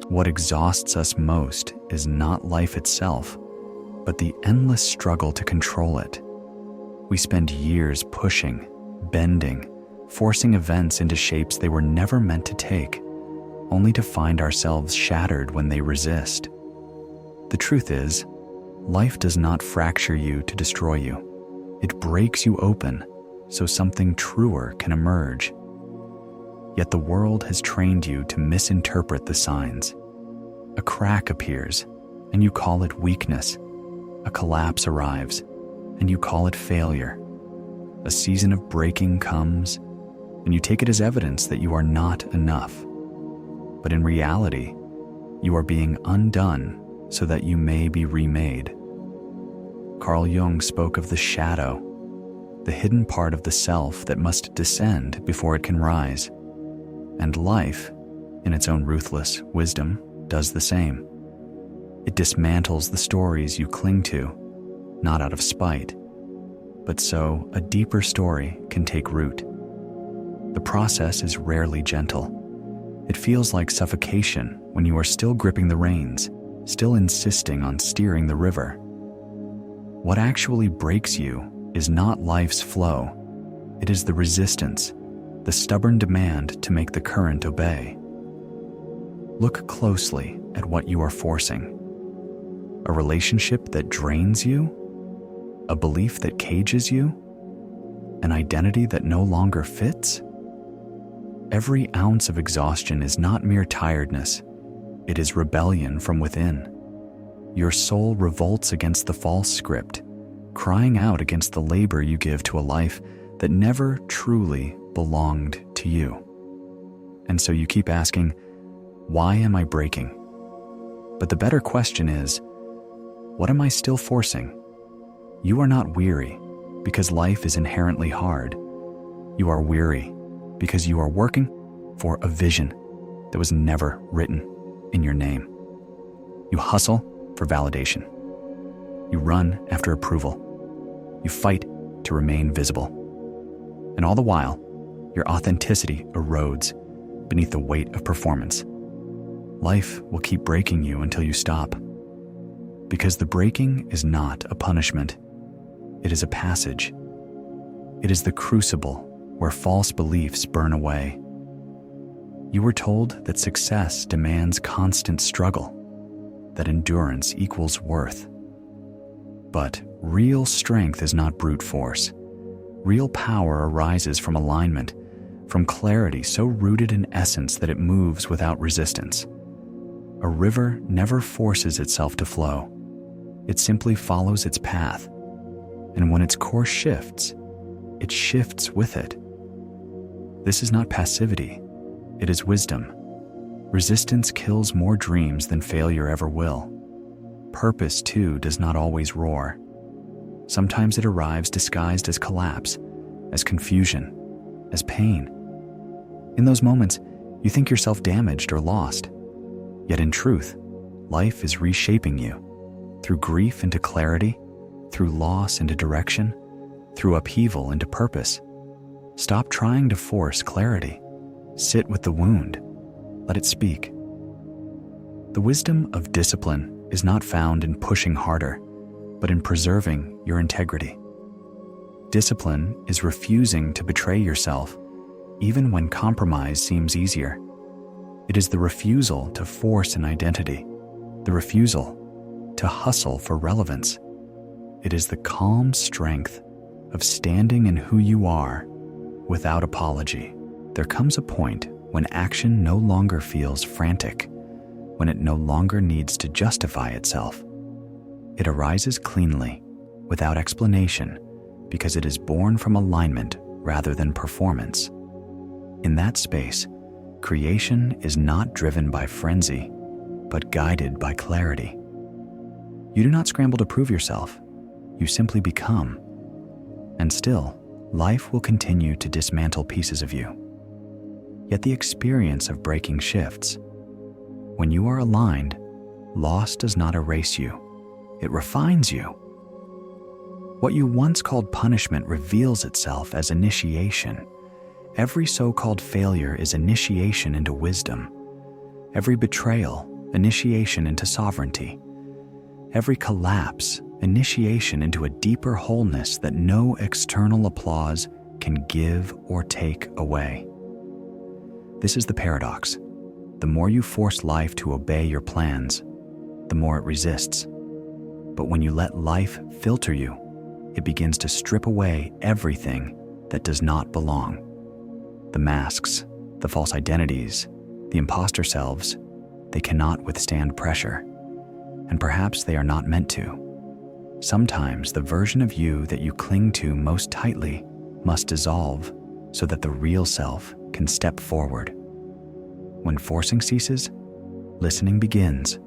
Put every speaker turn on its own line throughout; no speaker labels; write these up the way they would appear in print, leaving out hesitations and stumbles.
What exhausts us most is not life itself, but the endless struggle to control it. We spend years pushing, bending, forcing events into shapes they were never meant to take, only to find ourselves shattered when they resist. The truth is, life does not fracture you to destroy you. It breaks you open so something truer can emerge. Yet the world has trained you to misinterpret the signs. A crack appears, and you call it weakness. A collapse arrives, and you call it failure. A season of breaking comes, and you take it as evidence that you are not enough. But in reality, you are being undone so that you may be remade. Carl Jung spoke of the shadow, the hidden part of the self that must descend before it can rise. And life, in its own ruthless wisdom, does the same. It dismantles the stories you cling to, not out of spite, but so a deeper story can take root. The process is rarely gentle. It feels like suffocation when you are still gripping the reins, still insisting on steering the river. What actually breaks you is not life's flow. It is the resistance, the stubborn demand to make the current obey. Look closely at what you are forcing. A relationship that drains you? A belief that cages you? An identity that no longer fits? Every ounce of exhaustion is not mere tiredness. It is rebellion from within. Your soul revolts against the false script, crying out against the labor you give to a life that never truly belonged to you. And so you keep asking, why am I breaking? But the better question is, what am I still forcing? You are not weary because life is inherently hard. You are weary because you are working for a vision that was never written in your name. You hustle for validation. You run after approval. You fight to remain visible. And all the while, your authenticity erodes beneath the weight of performance. Life will keep breaking you until you stop. Because the breaking is not a punishment. It is a passage. It is the crucible where false beliefs burn away. You were told that success demands constant struggle, that endurance equals worth. But real strength is not brute force. Real power arises from alignment, from clarity so rooted in essence that it moves without resistance. A river never forces itself to flow. It simply follows its path. And when its course shifts, it shifts with it. This is not passivity. It is wisdom. Resistance kills more dreams than failure ever will. Purpose, too, does not always roar. Sometimes it arrives disguised as collapse, as confusion, as pain. In those moments, you think yourself damaged or lost. Yet in truth, life is reshaping you, through grief into clarity, through loss into direction, through upheaval into purpose. Stop trying to force clarity. Sit with the wound. Let it speak. The wisdom of discipline is not found in pushing harder, but in preserving your integrity. Discipline is refusing to betray yourself, even when compromise seems easier. It is the refusal to force an identity, the refusal to hustle for relevance. It is the calm strength of standing in who you are without apology. There comes a point when action no longer feels frantic, when it no longer needs to justify itself. It arises cleanly, without explanation, because it is born from alignment rather than performance. In that space, creation is not driven by frenzy, but guided by clarity. You do not scramble to prove yourself. You simply become. And still, life will continue to dismantle pieces of you. Yet the experience of breaking shifts. When you are aligned, loss does not erase you. It refines you. What you once called punishment reveals itself as initiation. Every so-called failure is initiation into wisdom. Every betrayal, initiation into sovereignty. Every collapse, initiation into a deeper wholeness that no external applause can give or take away. This is the paradox. The more you force life to obey your plans, the more it resists. But when you let life filter you, it begins to strip away everything that does not belong. The masks, the false identities, the imposter selves, they cannot withstand pressure. And perhaps they are not meant to. Sometimes the version of you that you cling to most tightly must dissolve so that the real self can step forward. When forcing ceases, listening begins.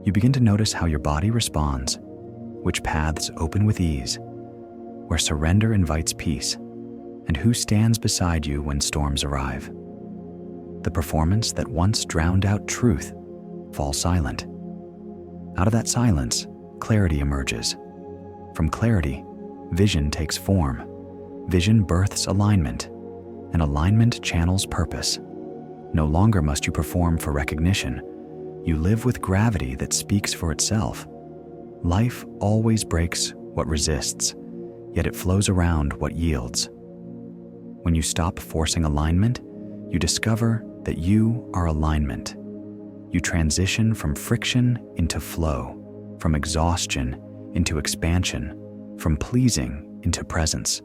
You begin to notice how your body responds, which paths open with ease, where surrender invites peace, and who stands beside you when storms arrive. The performance that once drowned out truth falls silent. Out of that silence, clarity emerges. From clarity, vision takes form. Vision births alignment, and alignment channels purpose. No longer must you perform for recognition. You live with gravity that speaks for itself. Life always breaks what resists, yet it flows around what yields. When you stop forcing alignment, you discover that you are alignment. You transition from friction into flow, from exhaustion into expansion, from pleasing into presence.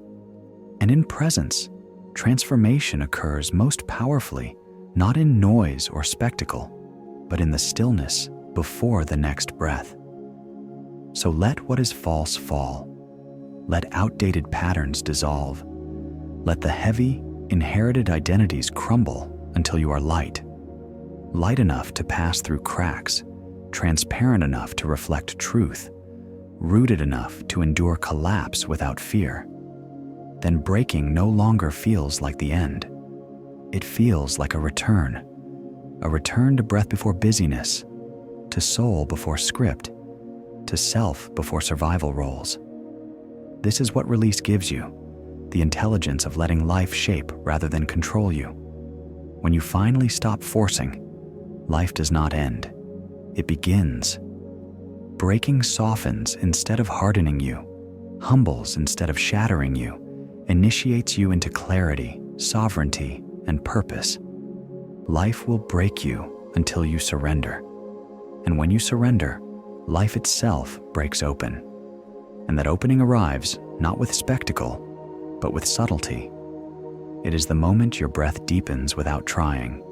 And in presence, transformation occurs most powerfully, not in noise or spectacle, but in the stillness before the next breath. So let what is false fall. Let outdated patterns dissolve. Let the heavy, inherited identities crumble until you are light. Light enough to pass through cracks, transparent enough to reflect truth, rooted enough to endure collapse without fear. Then breaking no longer feels like the end. It feels like a return to breath before busyness, to soul before script, to self before survival roles. This is what release gives you, the intelligence of letting life shape rather than control you. When you finally stop forcing, life does not end. It begins. Breaking softens instead of hardening you, humbles instead of shattering you, initiates you into clarity, sovereignty, and purpose. Life will break you until you surrender. And when you surrender, life itself breaks open. And that opening arrives not with spectacle, but with subtlety. It is the moment your breath deepens without trying,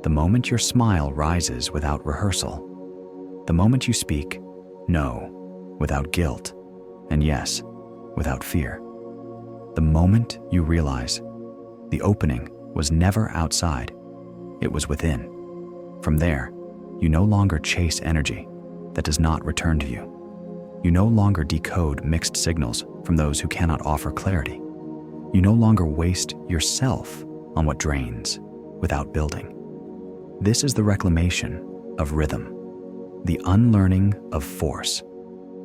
the moment your smile rises without rehearsal, the moment you speak no without guilt, and yes without fear. The moment you realize the opening was never outside, it was within. From there, you no longer chase energy that does not return to you. You no longer decode mixed signals from those who cannot offer clarity. You no longer waste yourself on what drains without building. This is the reclamation of rhythm, the unlearning of force.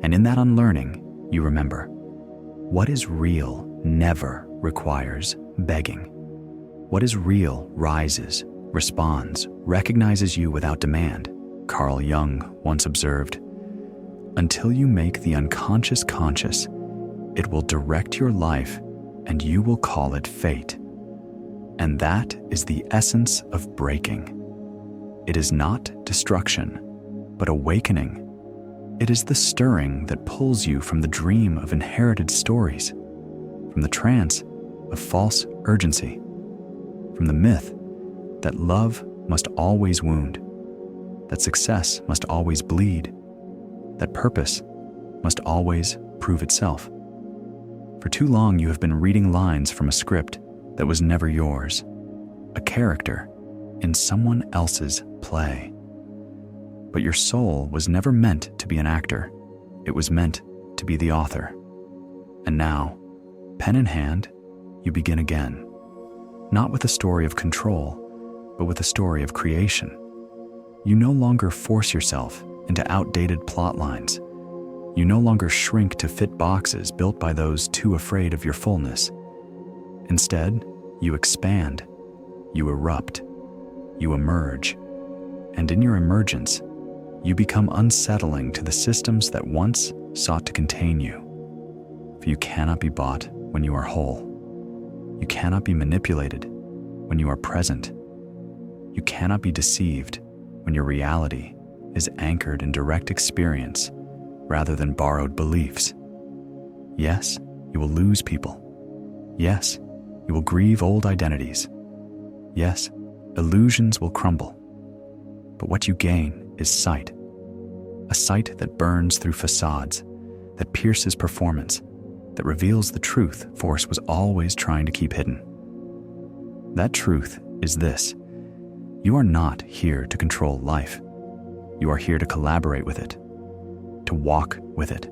And in that unlearning, you remember, what is real never requires begging. What is real rises, responds, recognizes you without demand. Carl Jung once observed, "Until you make the unconscious conscious, it will direct your life and you will call it fate." And that is the essence of breaking. It is not destruction, but awakening. It is the stirring that pulls you from the dream of inherited stories, from the trance of false urgency, from the myth that love must always wound, that success must always bleed, that purpose must always prove itself. For too long you have been reading lines from a script that was never yours, a character in someone else's play. But your soul was never meant to be an actor. It was meant to be the author. And now, pen in hand, you begin again. Not with a story of control, but with a story of creation. You no longer force yourself into outdated plot lines. You no longer shrink to fit boxes built by those too afraid of your fullness. Instead, you expand, you erupt, you emerge, And in your emergence, you become unsettling to the systems that once sought to contain you. For you cannot be bought when you are whole. You cannot be manipulated when you are present. You cannot be deceived when your reality is anchored in direct experience rather than borrowed beliefs. Yes, you will lose people. Yes, you will grieve old identities. Yes, illusions will crumble. But what you gain is sight. A sight that burns through facades, that pierces performance, that reveals the truth force was always trying to keep hidden. That truth is this: you are not here to control life. You are here to collaborate with it, to walk with it,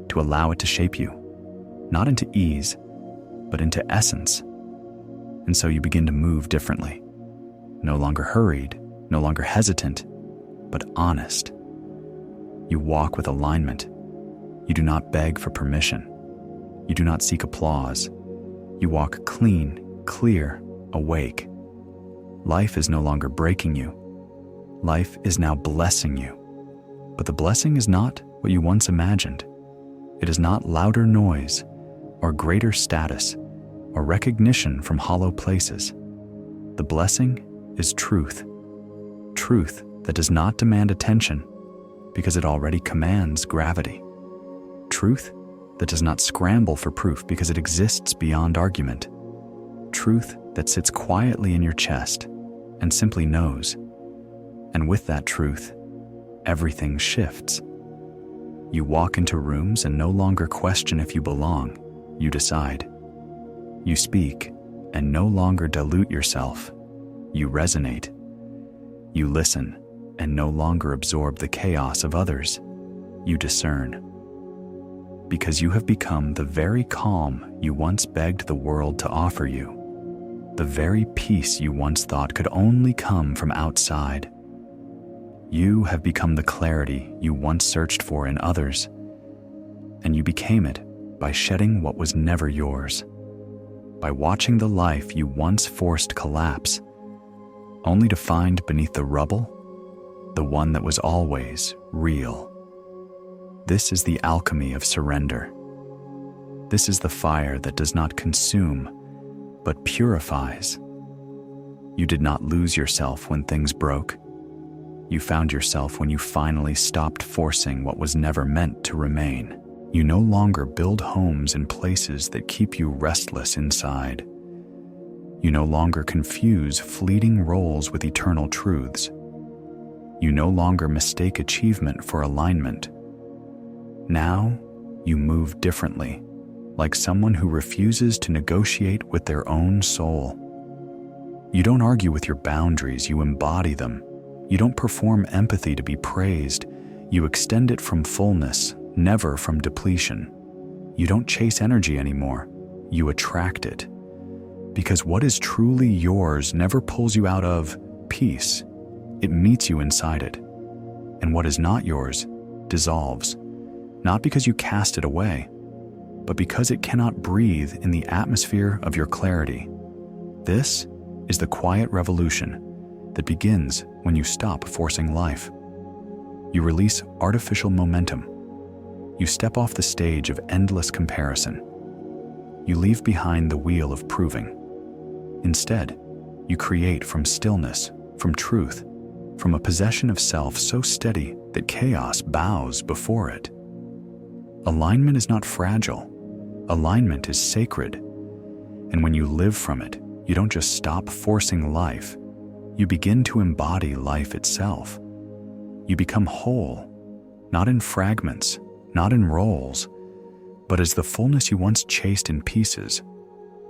to allow it to shape you, not into ease, but into essence. And so you begin to move differently, no longer hurried, no longer hesitant, but honest. You walk with alignment. You do not beg for permission. You do not seek applause. You walk clean, clear, awake. Life is no longer breaking you. Life is now blessing you. But the blessing is not what you once imagined. It is not louder noise or greater status or recognition from hollow places. The blessing is truth. Truth that does not demand attention because it already commands gravity. Truth that does not scramble for proof because it exists beyond argument. Truth that sits quietly in your chest and simply knows. And with that truth, everything shifts. You walk into rooms and no longer question if you belong. You decide. You speak and no longer dilute yourself. You resonate. You listen and no longer absorb the chaos of others. You discern. Because you have become the very calm you once begged the world to offer you. The very peace you once thought could only come from outside. You have become the clarity you once searched for in others, and you became it by shedding what was never yours, by watching the life you once forced collapse, only to find beneath the rubble the one that was always real. This is the alchemy of surrender. This is the fire that does not consume, but purifies. You did not lose yourself when things broke. You found yourself when you finally stopped forcing what was never meant to remain. You no longer build homes in places that keep you restless inside. You no longer confuse fleeting roles with eternal truths. You no longer mistake achievement for alignment. Now, you move differently, like someone who refuses to negotiate with their own soul. You don't argue with your boundaries, you embody them. You don't perform empathy to be praised. You extend it from fullness, never from depletion. You don't chase energy anymore. You attract it. Because what is truly yours never pulls you out of peace. It meets you inside it. And what is not yours dissolves, not because you cast it away, but because it cannot breathe in the atmosphere of your clarity. This is the quiet revolution that begins when you stop forcing life. You release artificial momentum. You step off the stage of endless comparison. You leave behind the wheel of proving. Instead, you create from stillness, from truth, from a possession of self so steady that chaos bows before it. Alignment is not fragile. Alignment is sacred. And when you live from it, you don't just stop forcing life. You begin to embody life itself. You become whole, not in fragments, not in roles, but as the fullness you once chased in pieces.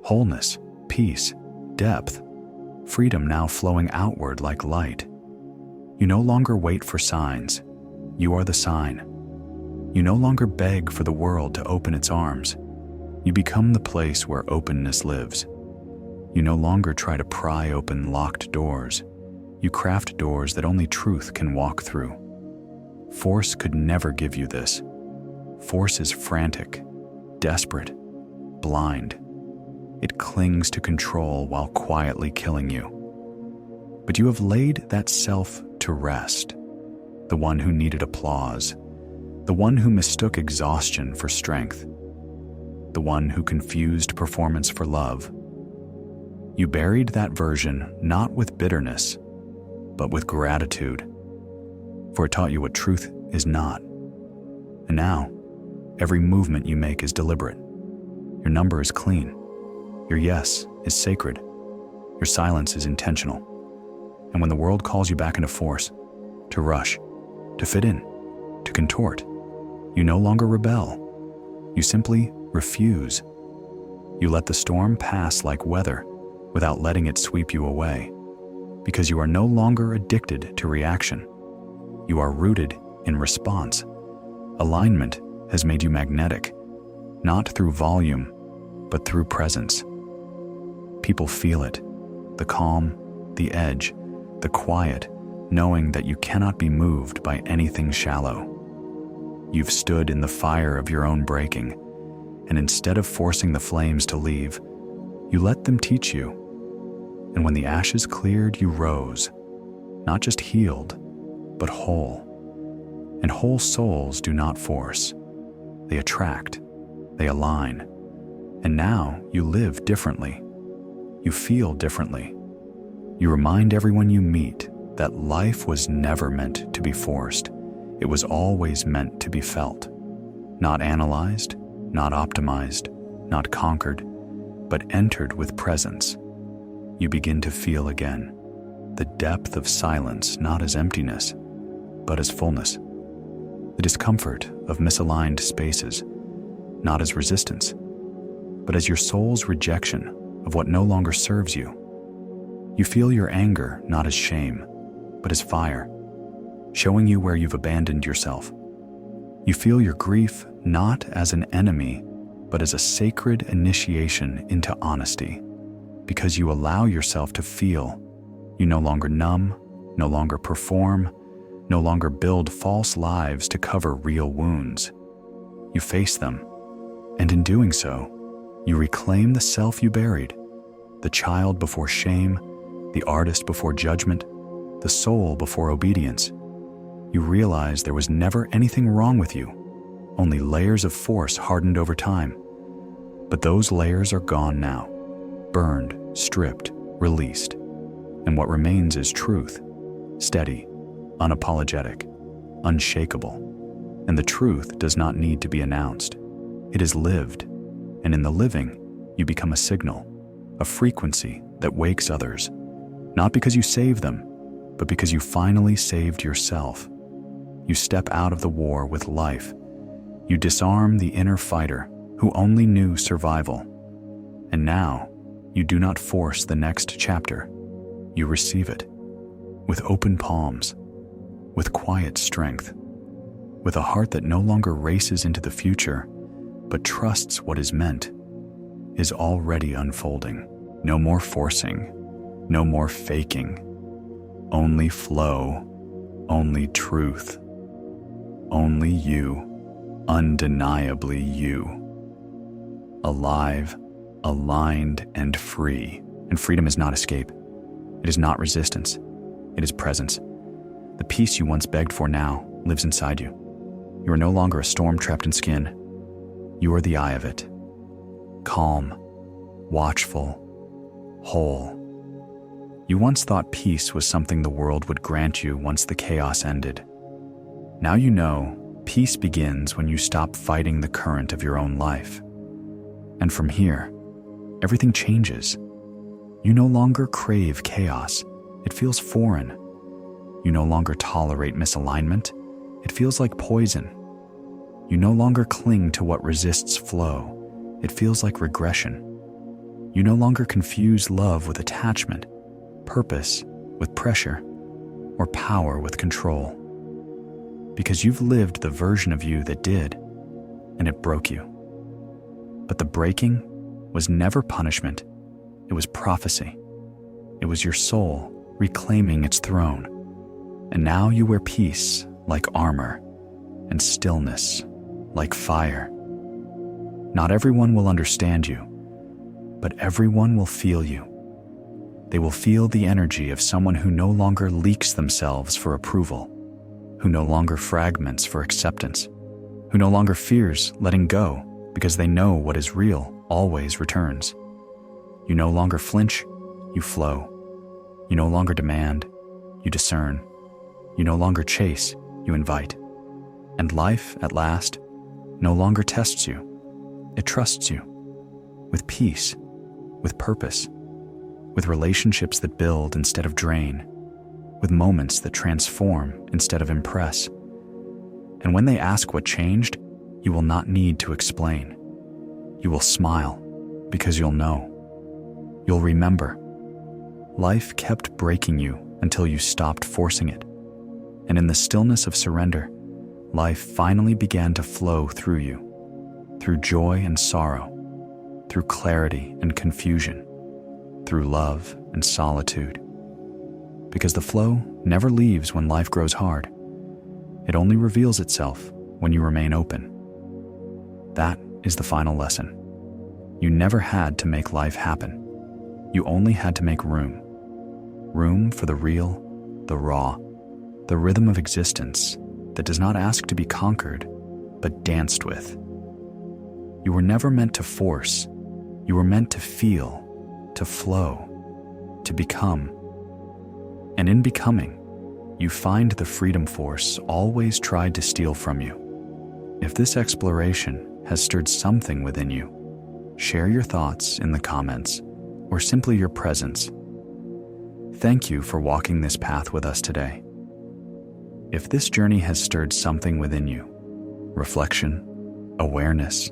Wholeness, peace, depth, freedom now flowing outward like light. You no longer wait for signs. You are the sign. You no longer beg for the world to open its arms. You become the place where openness lives. You no longer try to pry open locked doors. You craft doors that only truth can walk through. Force could never give you this. Force is frantic, desperate, blind. It clings to control while quietly killing you. But you have laid that self to rest, the one who needed applause, the one who mistook exhaustion for strength, the one who confused performance for love. You buried that version not with bitterness, but with gratitude, for it taught you what truth is not. And now, every movement you make is deliberate. Your number is clean. Your yes is sacred. Your silence is intentional. And when the world calls you back into force, to rush, to fit in, to contort, you no longer rebel. You simply refuse. You let the storm pass like weather without letting it sweep you away, because you are no longer addicted to reaction. You are rooted in response. Alignment has made you magnetic, not through volume, but through presence. People feel it, the calm, the edge, the quiet, knowing that you cannot be moved by anything shallow. You've stood in the fire of your own breaking, and instead of forcing the flames to leave, you let them teach you. And when the ashes cleared, you rose, not just healed, but whole. And whole souls do not force. They attract, they align. And now you live differently. You feel differently. You remind everyone you meet that life was never meant to be forced. It was always meant to be felt. Not analyzed, not optimized, not conquered, but entered with presence. You begin to feel again the depth of silence, not as emptiness, but as fullness. The discomfort of misaligned spaces, not as resistance, but as your soul's rejection of what no longer serves you. You feel your anger not as shame, but as fire, showing you where you've abandoned yourself. You feel your grief not as an enemy, but as a sacred initiation into honesty. Because you allow yourself to feel, you no longer numb, no longer perform, no longer build false lives to cover real wounds. You face them, and in doing so, you reclaim the self you buried, the child before shame, the artist before judgment, the soul before obedience. You realize there was never anything wrong with you, only layers of force hardened over time. But those layers are gone now, burned, stripped, released. And what remains is truth, steady, unapologetic, unshakable. And the truth does not need to be announced. It is lived, and in the living, you become a signal, a frequency that wakes others, not because you save them, but because you finally saved yourself. You step out of the war with life. You disarm the inner fighter who only knew survival. And now, you do not force the next chapter. You receive it with open palms, with quiet strength, with a heart that no longer races into the future, but trusts what is meant, is already unfolding. No more forcing, no more faking, only flow, only truth, only you, undeniably you. Alive, aligned, and free. And freedom is not escape. It is not resistance. It is presence. The peace you once begged for now lives inside you. You are no longer a storm trapped in skin. You are the eye of it. Calm, watchful, whole. You once thought peace was something the world would grant you once the chaos ended. Now you know peace begins when you stop fighting the current of your own life. And from here, everything changes. You no longer crave chaos. It feels foreign. You no longer tolerate misalignment. It feels like poison. You no longer cling to what resists flow. It feels like regression. You no longer confuse love with attachment, purpose with pressure, or power with control. Because you've lived the version of you that did, and it broke you. But the breaking was never punishment. It was prophecy. It was your soul reclaiming its throne. And now you wear peace like armor and stillness like fire. Not everyone will understand you, but everyone will feel you. They will feel the energy of someone who no longer leaks themselves for approval, who no longer fragments for acceptance, who no longer fears letting go because they know what is real always returns. You no longer flinch, you flow. You no longer demand, you discern. You no longer chase, you invite. And life, at last, no longer tests you. It trusts you, with peace, with purpose, with relationships that build instead of drain, with moments that transform instead of impress. And when they ask what changed, you will not need to explain. You will smile because you'll know. You'll remember. Life kept breaking you until you stopped forcing it. And in the stillness of surrender, life finally began to flow through you, through joy and sorrow, through clarity and confusion, through love and solitude. Because the flow never leaves when life grows hard. It only reveals itself when you remain open. That is the final lesson. You never had to make life happen. You only had to make room. Room for the real, the raw, the rhythm of existence that does not ask to be conquered, but danced with. You were never meant to force. You were meant to feel, to flow, to become. And in becoming, you find the freedom force always tried to steal from you. If this exploration has stirred something within you, share your thoughts in the comments or simply your presence. Thank you for walking this path with us today. If this journey has stirred something within you, reflection, awareness,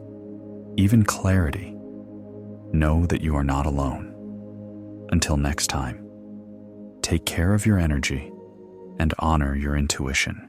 even clarity, know that you are not alone. Until next time, take care of your energy and honor your intuition.